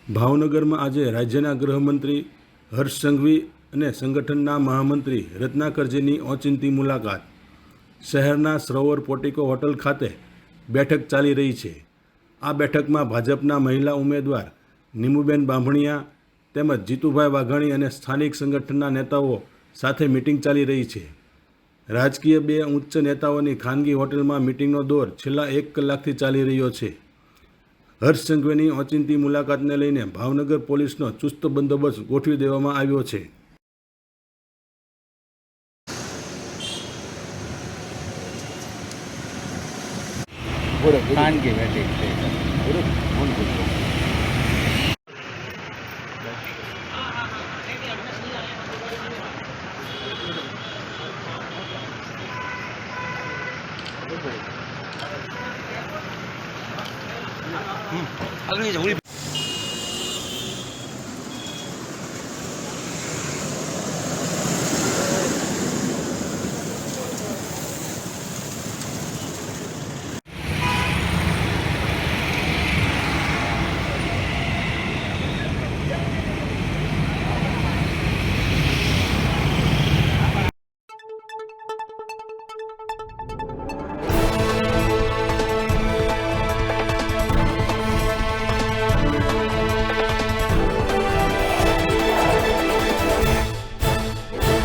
ભાવનગરમાં આજે રાજ્યના ગૃહમંત્રી હર્ષ સંઘવી અને સંગઠનના મહામંત્રી રત્નાકરજીની ઓચિંતી મુલાકાત. શહેરના સરોવર પોર્ટિકો હોટલ ખાતે બેઠક ચાલી રહી છે. આ બેઠકમાં ભાજપના મહિલા ઉમેદવાર નીમુબેન બાંભણિયા તેમજ જીતુભાઈ વાઘાણી અને સ્થાનિક સંગઠનના નેતાઓ સાથે મિટિંગ ચાલી રહી છે. રાજકીય બે ઉચ્ચ નેતાઓની ખાનગી હોટલમાં મિટિંગનો દોર છેલ્લા 1 કલાકથી ચાલી રહ્યો છે. હર્ષ સંઘવીની ઓચિંતી મુલાકાતને લઈને ભાવનગર પોલીસનો ચુસ્ત બંદોબસ્ત ગોઠવી દેવામાં આવ્યો છે. ખાનગી બેઠક છે. આગળ